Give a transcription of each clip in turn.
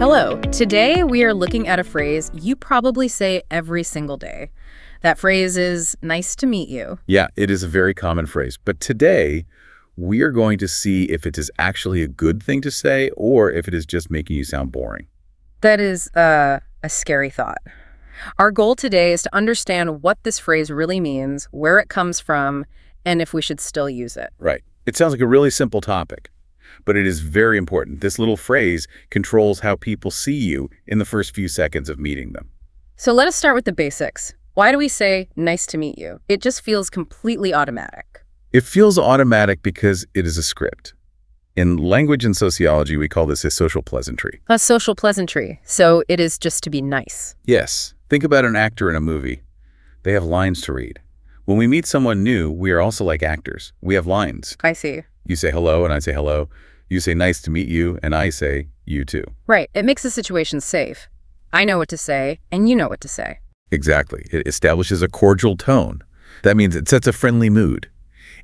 Hello. Today we are looking at a phrase you probably say every single day. That phrase is nice to meet you. Yeah, it is a very common phrase. But today, we are going to see if it is actually a good thing to say or if it is just making you sound boring. That is a scary thought. Our goal today is to understand what this phrase really means, where it comes from, and if we should still use it. Right. It sounds like a really simple topic, but it is very important. This little phrase controls how people see you in the first few seconds of meeting them. So let us start with the basics. Why do we say nice to meet you? It just feels completely automatic. It feels automatic because it is a script. In language and sociology, we call this a social pleasantry. A social pleasantry. So it is just to be nice. Yes. Think about an actor in a movie. They have lines to read. When we meet someone new, we are also like actors. We have lines. I see. You say hello, and I say hello. You say nice to meet you, and I say you too. Right. It makes the situation safe. I know what to say, and you know what to say. Exactly. It establishes a cordial tone. That means it sets a friendly mood.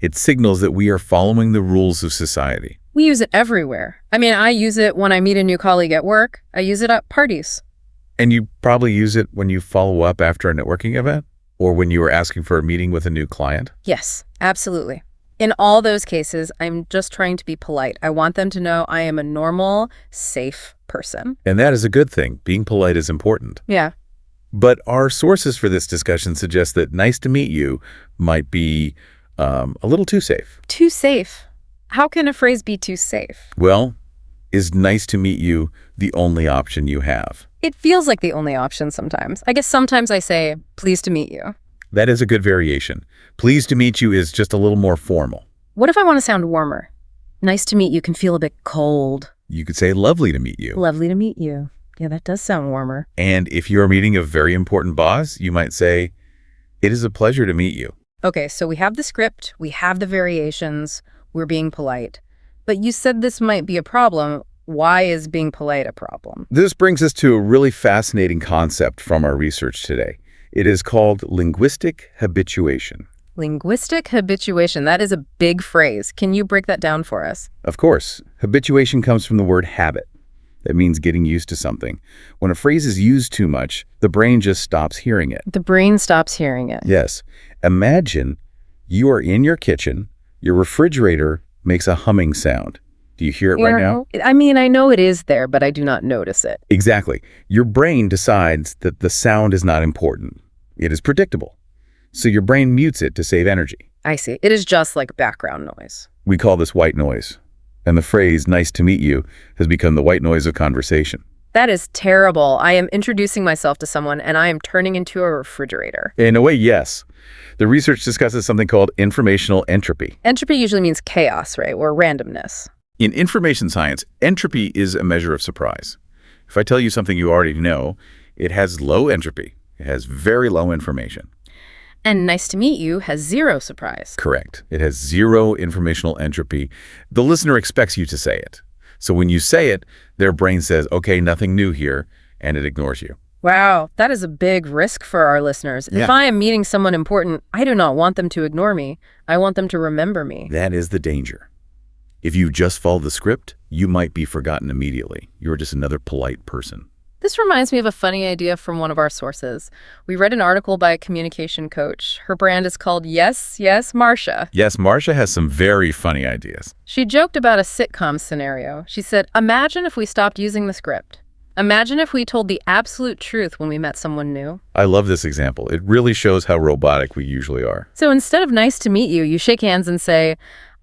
It signals that we are following the rules of society. We use it everywhere. I use it when I meet a new colleague at work. I use it at parties. And you probably use it when you follow up after a networking event or when you are asking for a meeting with a new client. Yes, absolutely. In all those cases, I'm just trying to be polite. I want them to know I am a normal, safe person. And that is a good thing. Being polite is important. Yeah. But our sources for this discussion suggest that nice to meet you might be a little too safe. Too safe? How can a phrase be too safe? Well, is nice to meet you the only option you have? It feels like the only option sometimes. I guess sometimes I say, pleased to meet you. That is a good variation. Pleased to meet you is just a little more formal. What if I want to sound warmer? Nice to meet you can feel a bit cold. You could say lovely to meet you. Lovely to meet you. Yeah, that does sound warmer. And if you're meeting a very important boss, you might say, it is a pleasure to meet you. Okay, so we have the script, we have the variations, we're being polite. But you said this might be a problem. Why is being polite a problem? This brings us to a really fascinating concept from our research today. It is called linguistic habituation. Linguistic habituation, that is a big phrase. Can you break that down for us? Of course. Habituation comes from the word habit. That means getting used to something. When a phrase is used too much, the brain just stops hearing it. The brain stops hearing it. Yes. Imagine you are in your kitchen, your refrigerator makes a humming sound. Do you hear it right now? I know it is there, but I do not notice it. Exactly. Your brain decides that the sound is not important. It is predictable. So your brain mutes it to save energy. I see. It is just like background noise. We call this white noise. And the phrase, nice to meet you, has become the white noise of conversation. That is terrible. I am introducing myself to someone and I am turning into a refrigerator. In a way, yes. The research discusses something called informational entropy. Entropy usually means chaos, right? Or randomness. In information science, entropy is a measure of surprise. If I tell you something you already know, it has low entropy. It has very low information. And nice to meet you has zero surprise. Correct. It has zero informational entropy. The listener expects you to say it. So when you say it, their brain says, okay, nothing new here, and it ignores you. Wow, that is a big risk for our listeners. Yeah. If I am meeting someone important, I do not want them to ignore me. I want them to remember me. That is the danger. If you just follow the script, you might be forgotten immediately. You're just another polite person. This reminds me of a funny idea from one of our sources. We read an article by a communication coach. Her brand is called Yes, Yes, Marsha. Yes, Marsha has some very funny ideas. She joked about a sitcom scenario. She said, imagine if we stopped using the script. Imagine if we told the absolute truth when we met someone new. I love this example. It really shows how robotic we usually are. So instead of nice to meet you, you shake hands and say,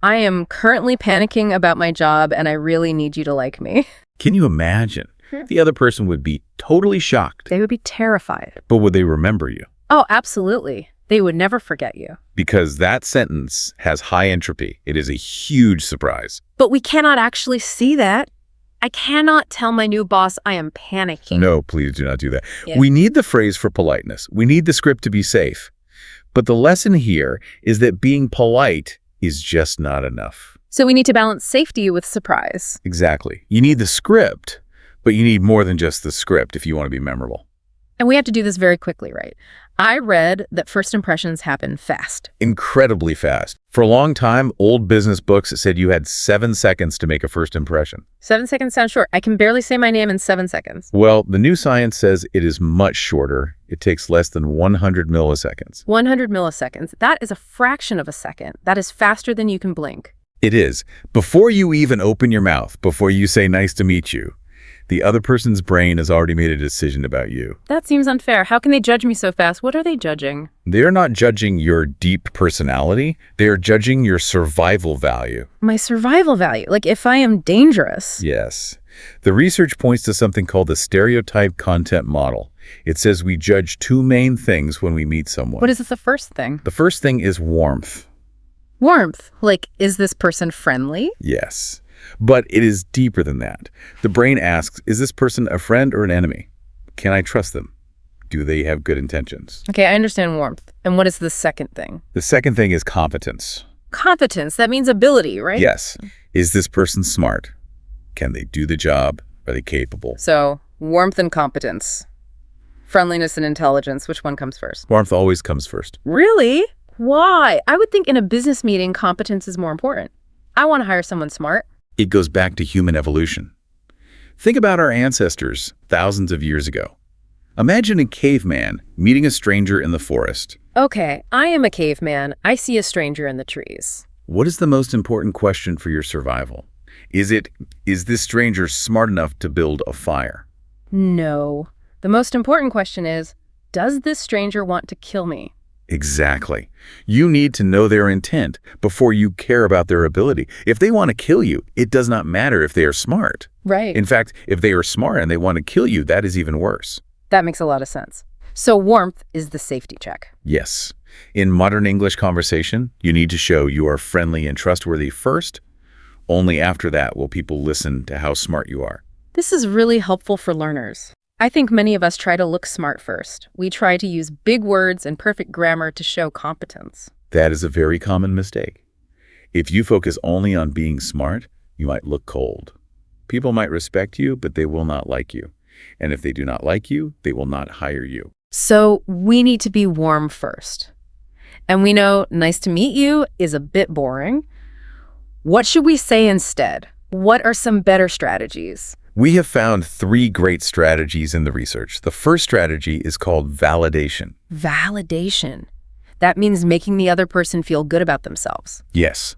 I am currently panicking about my job and I really need you to like me. Can you imagine? The other person would be totally shocked. They would be terrified. But would they remember you? Oh, absolutely. They would never forget you. Because that sentence has high entropy. It is a huge surprise. But we cannot actually see that. I cannot tell my new boss I am panicking. No, please do not do that. Yeah. We need the phrase for politeness. We need the script to be safe. But the lesson here is that being polite is just not enough. So we need to balance safety with surprise. Exactly. You need the script, but you need more than just the script if you want to be memorable. And we have to do this very quickly, right? I read that first impressions happen fast. Incredibly fast. For a long time, old business books said you had 7 seconds to make a first impression. 7 seconds sounds short. I can barely say my name in 7 seconds. Well, the new science says it is much shorter. It takes less than 100 milliseconds. 100 milliseconds. That is a fraction of a second. That is faster than you can blink. It is. Before you even open your mouth, before you say nice to meet you, the other person's brain has already made a decision about you. That seems unfair. How can they judge me so fast? What are they judging? They are not judging your deep personality. They are judging your survival value. My survival value. Like if I am dangerous. Yes. The research points to something called the stereotype content model. It says we judge 2 main things when we meet someone. What is the first thing? The first thing is warmth. Warmth. Like, is this person friendly? Yes. But it is deeper than that. The brain asks, is this person a friend or an enemy? Can I trust them? Do they have good intentions? Okay, I understand warmth. And what is the second thing? The second thing is competence. Competence. That means ability, right? Yes. Is this person smart? Can they do the job? Are they capable? So, warmth and competence. Friendliness and intelligence. Which one comes first? Warmth always comes first. Really? Why? I would think in a business meeting, competence is more important. I want to hire someone smart. It goes back to human evolution. Think about our ancestors thousands of years ago. Imagine a caveman meeting a stranger in the forest. Okay, I am a caveman. I see a stranger in the trees. What is the most important question for your survival? Is this stranger smart enough to build a fire? No. The most important question is, does this stranger want to kill me? Exactly. You need to know their intent before you care about their ability. If they want to kill you, it does not matter if they are smart. Right. In fact, if they are smart and they want to kill you, that is even worse. That makes a lot of sense. So warmth is the safety check. Yes. In modern English conversation, you need to show you are friendly and trustworthy first. Only after that will people listen to how smart you are. This is really helpful for learners. I think many of us try to look smart first. We try to use big words and perfect grammar to show competence. That is a very common mistake. If you focus only on being smart, you might look cold. People might respect you, but they will not like you. And if they do not like you, they will not hire you. So we need to be warm first. And we know nice to meet you is a bit boring. What should we say instead? What are some better strategies? We have found 3 great strategies in the research. The first strategy is called validation. Validation. That means making the other person feel good about themselves. Yes.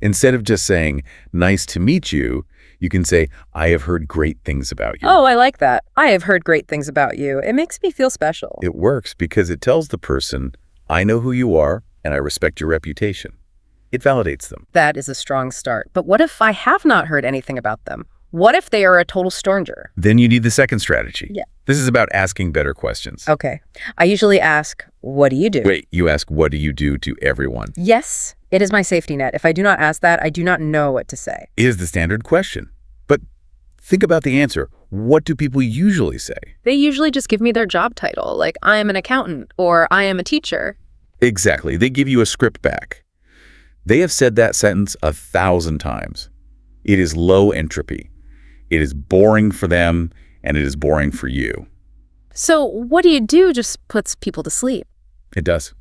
Instead of just saying, nice to meet you, you can say, I have heard great things about you. Oh, I like that. I have heard great things about you. It makes me feel special. It works because it tells the person, I know who you are and I respect your reputation. It validates them. That is a strong start. But what if I have not heard anything about them? What if they are a total stranger? Then you need the second strategy. Yeah. This is about asking better questions. Okay. I usually ask, what do you do? Wait, you ask, what do you do to everyone? Yes, it is my safety net. If I do not ask that, I do not know what to say. It is the standard question. But think about the answer. What do people usually say? They usually just give me their job title, like I am an accountant or I am a teacher. Exactly. They give you a script back. They have said that sentence 1,000 times. It is low entropy. It is boring for them, and it is boring for you. So what do you do just puts people to sleep? It does.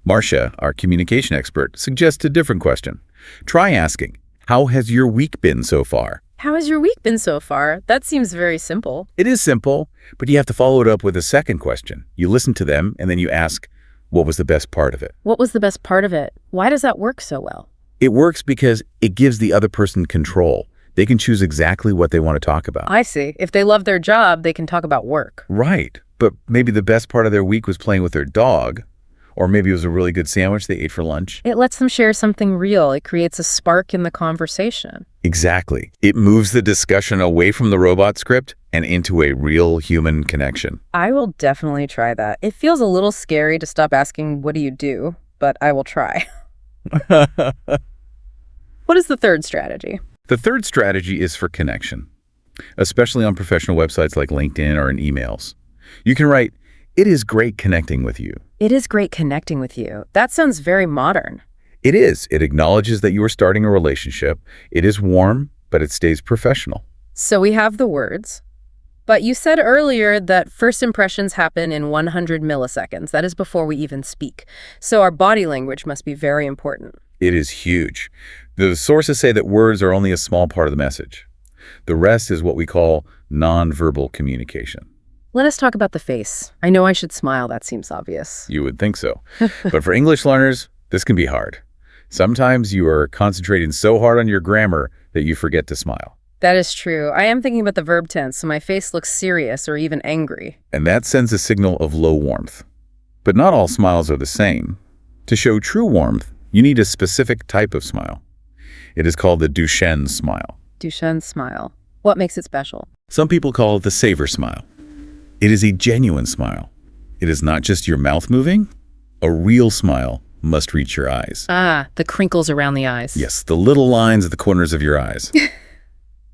Marcia, our communication expert, suggests a different question. Try asking, how has your week been so far? How has your week been so far? That seems very simple. It is simple, but you have to follow it up with a second question. You listen to them, and then you ask, what was the best part of it? What was the best part of it? Why does that work so well? It works because it gives the other person control. They can choose exactly what they want to talk about. I see. If they love their job, they can talk about work. Right. But maybe the best part of their week was playing with their dog, or maybe it was a really good sandwich they ate for lunch. It lets them share something real. It creates a spark in the conversation. Exactly. It moves the discussion away from the robot script and into a real human connection. I will definitely try that. It feels a little scary to stop asking, what do you do? But I will try. What is the third strategy? The third strategy is for connection, especially on professional websites like LinkedIn or in emails. You can write, it is great connecting with you. It is great connecting with you. That sounds very modern. It is. It acknowledges that you are starting a relationship. It is warm, but it stays professional. So we have the words. But you said earlier that first impressions happen in 100 milliseconds. That is before we even speak. So our body language must be very important. It is huge. The sources say that words are only a small part of the message. The rest is what we call nonverbal communication. Let us talk about the face. I know I should smile. That seems obvious. You would think so. But for English learners, this can be hard. Sometimes you are concentrating so hard on your grammar that you forget to smile. That is true. I am thinking about the verb tense, so my face looks serious or even angry. And that sends a signal of low warmth. But not all smiles are the same. To show true warmth, you need a specific type of smile. It is called the Duchenne smile. Duchenne smile. What makes it special? Some people call it the savor smile. It is a genuine smile. It is not just your mouth moving. A real smile must reach your eyes. Ah, the crinkles around the eyes. Yes, the little lines at the corners of your eyes.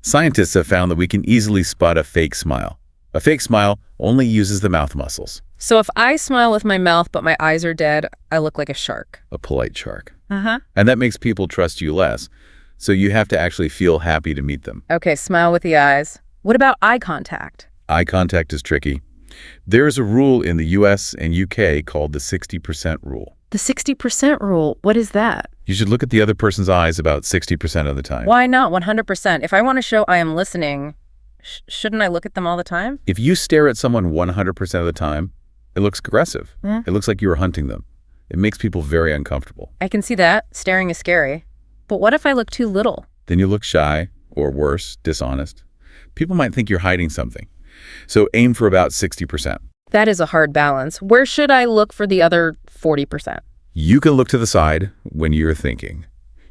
Scientists have found that we can easily spot a fake smile. A fake smile only uses the mouth muscles. So if I smile with my mouth but my eyes are dead, I look like a shark. A polite shark. Uh-huh. And that makes people trust you less. So you have to actually feel happy to meet them. Okay, smile with the eyes. What about eye contact? Eye contact is tricky. There is a rule in the US and UK called the 60% rule. The 60% rule, what is that? You should look at the other person's eyes about 60% of the time. Why not 100%? If I want to show I am listening, shouldn't I look at them all the time? If you stare at someone 100% of the time, it looks aggressive. It looks like you are hunting them. It makes people very uncomfortable. I can see that. Staring is scary. But what if I look too little? Then you look shy, or worse, dishonest. People might think you're hiding something. So aim for about 60%. That is a hard balance. Where should I look for the other 40%? You can look to the side when you're thinking.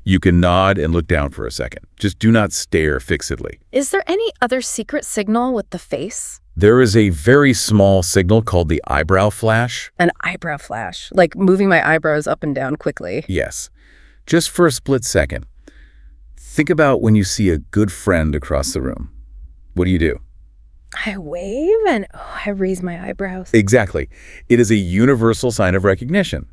You can nod and look down for a second. Just do not stare fixedly. Is there any other secret signal with the face? There is a very small signal called the eyebrow flash. An eyebrow flash, like moving my eyebrows up and down quickly. Yes, just for a split second. Think about when you see a good friend across the room. What do? I wave and I raise my eyebrows. Exactly. It is a universal sign of recognition.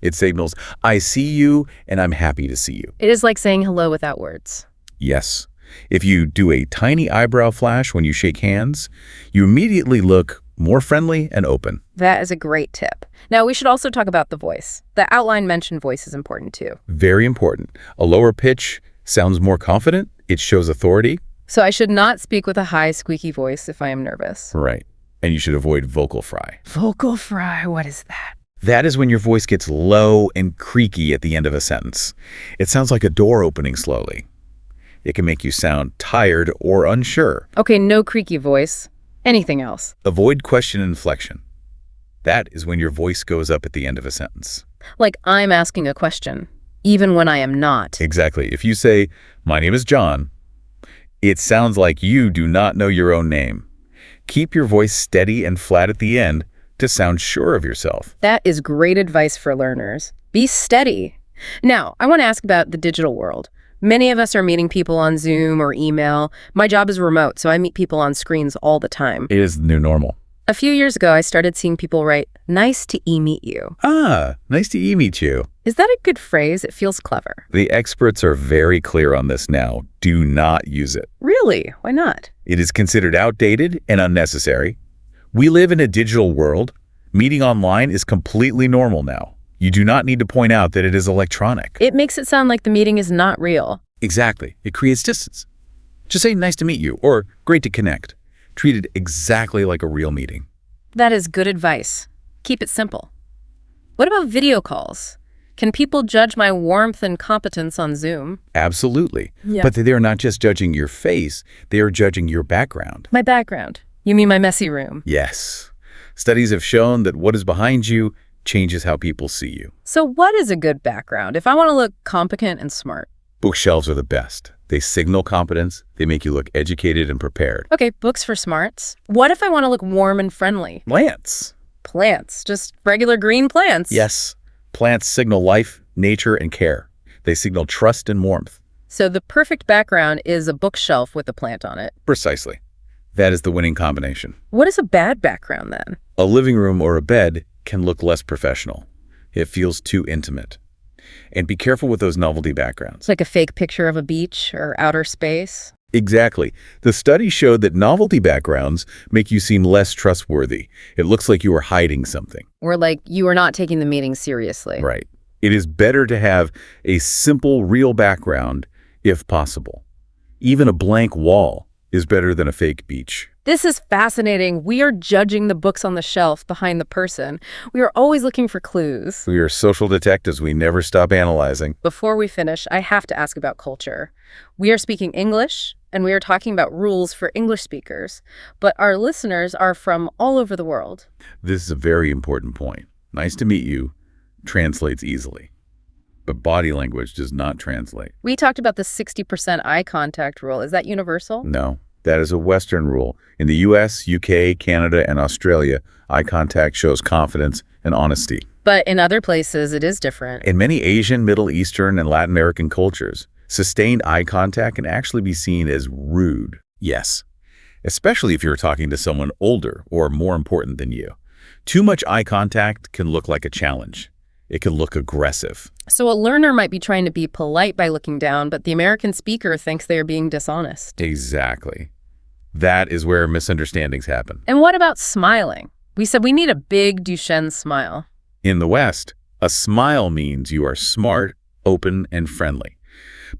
It signals, I see you and I'm happy to see you. It is like saying hello without words. Yes. If you do a tiny eyebrow flash when you shake hands, you immediately look more friendly and open. That is a great tip. Now, we should also talk about the voice. The outline mentioned voice is important too. Very important. A lower pitch sounds more confident. It shows authority. So I should not speak with a high, squeaky voice if I am nervous. Right. And you should avoid vocal fry. Vocal fry, what is that? That is when your voice gets low and creaky at the end of a sentence. It sounds like a door opening slowly. It can make you sound tired or unsure. Okay, no creaky voice. Anything else? Avoid question inflection. That is when your voice goes up at the end of a sentence. Like I'm asking a question, even when I am not. Exactly. If you say, my name is John, it sounds like you do not know your own name. Keep your voice steady and flat at the end to sound sure of yourself. That is great advice for learners. Be steady. Now, I want to ask about the digital world. Many of us are meeting people on Zoom or email. My job is remote, so I meet people on screens all the time. It is the new normal. A few years ago, I started seeing people write, nice to e-meet you. Ah, nice to e-meet you. Is that a good phrase? It feels clever. The experts are very clear on this now. Do not use it. Really? Why not? It is considered outdated and unnecessary. We live in a digital world. Meeting online is completely normal now. You do not need to point out that it is electronic. It makes it sound like the meeting is not real. Exactly. It creates distance. Just say nice to meet you or great to connect. Treat it exactly like a real meeting. That is good advice. Keep it simple. What about video calls? Can people judge my warmth and competence on Zoom? Absolutely. Yeah. But they are not just judging your face, they are judging your background. My background. You mean my messy room? Yes. Studies have shown that what is behind you changes how people see you. So what is a good background if I want to look competent and smart? Bookshelves are the best. They signal competence. They make you look educated and prepared. Okay, books for smarts. What if I want to look warm and friendly? Plants. Plants, just regular green plants. Yes. Plants signal life, nature, and care. They signal trust and warmth. So the perfect background is a bookshelf with a plant on it. Precisely. That is the winning combination. What is a bad background then? A living room or a bed can look less professional. It feels too intimate. And be careful with those novelty backgrounds. It's like a fake picture of a beach or outer space. Exactly. The study showed that novelty backgrounds make you seem less trustworthy. It looks like you are hiding something. Or like you are not taking the meeting seriously. Right. It is better to have a simple, real background if possible. Even a blank wall is better than a fake beach. This is fascinating. We are judging the books on the shelf behind the person. We are always looking for clues. We are social detectives. We never stop analyzing. Before we finish, I have to ask about culture. We are speaking English, and we are talking about rules for English speakers, but our listeners are from all over the world. This is a very important point. Nice to meet you translates easily, but body language does not translate. We talked about the 60% eye contact rule. Is that universal? No, that is a Western rule. In the US, UK, Canada, and Australia, eye contact shows confidence and honesty. But in other places, it is different. In many Asian, Middle Eastern, and Latin American cultures, sustained eye contact can actually be seen as rude. Yes, especially if you're talking to someone older or more important than you. Too much eye contact can look like a challenge. It can look aggressive. So a learner might be trying to be polite by looking down, but the American speaker thinks they are being dishonest. Exactly. That is where misunderstandings happen. And what about smiling? We said we need a big Duchenne smile. In the West, a smile means you are smart, open, and friendly.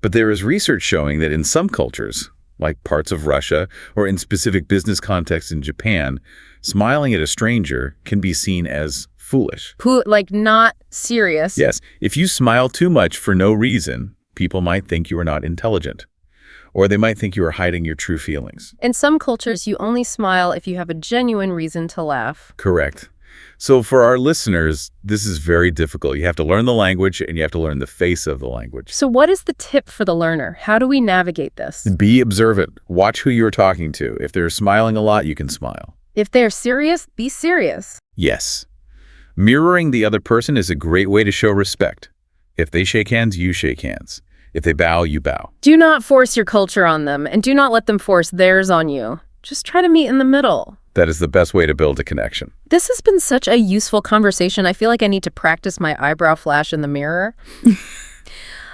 But there is research showing that in some cultures, like parts of Russia or in specific business contexts in Japan, smiling at a stranger can be seen as foolish. Like not serious. Yes, if you smile too much for no reason, people might think you are not intelligent. Or they might think you are hiding your true feelings. In some cultures, you only smile if you have a genuine reason to laugh. Correct. So for our listeners, this is very difficult. You have to learn the language and you have to learn the face of the language. So what is the tip for the learner? How do we navigate this? Be observant. Watch who you're talking to. If they're smiling a lot, you can smile. If they're serious, be serious. Yes. Mirroring the other person is a great way to show respect. If they shake hands, you shake hands. If they bow, you bow. Do not force your culture on them, and do not let them force theirs on you. Just try to meet in the middle. That is the best way to build a connection. This has been such a useful conversation. I feel like I need to practice my eyebrow flash in the mirror.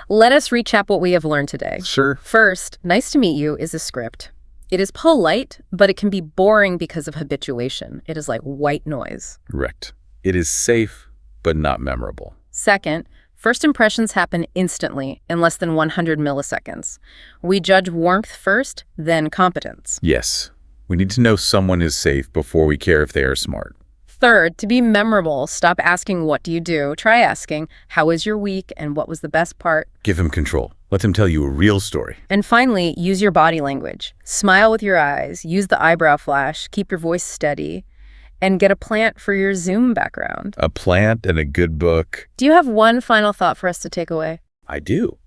Let us recap what we have learned today. Sure. First, nice to meet you is a script. It is polite, but it can be boring because of habituation. It is like white noise. Correct. It is safe, but not memorable. Second, first impressions happen instantly in less than 100 milliseconds. We judge warmth first, then competence. Yes. We need to know someone is safe before we care if they are smart. Third, to be memorable, stop asking, what do you do? Try asking, how was your week and what was the best part? Give him control. Let him tell you a real story. And finally, use your body language. Smile with your eyes, use the eyebrow flash, keep your voice steady, and get a plant for your Zoom background. A plant and a good book. Do you have one final thought for us to take away? I do.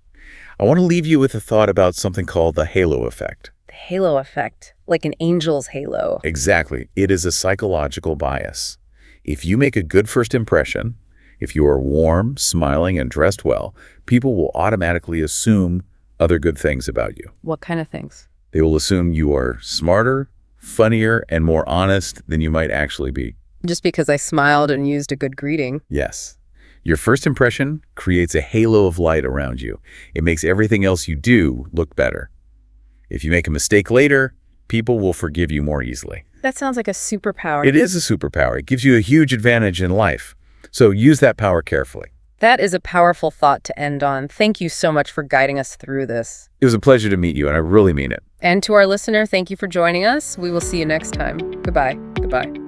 I want to leave you with a thought about something called the halo effect. The halo effect, like an angel's halo. Exactly. It is a psychological bias. If you make a good first impression, if you are warm, smiling, and dressed well, people will automatically assume other good things about you. What kind of things? They will assume you are smarter, funnier, and more honest than you might actually be. Just because I smiled and used a good greeting. Yes. Your first impression creates a halo of light around you. It makes everything else you do look better. If you make a mistake later, people will forgive you more easily. That sounds like a superpower. It is a superpower. It gives you a huge advantage in life. So use that power carefully. That is a powerful thought to end on. Thank you so much for guiding us through this. It was a pleasure to meet you, and I really mean it. And to our listener, thank you for joining us. We will see you next time. Goodbye. Goodbye.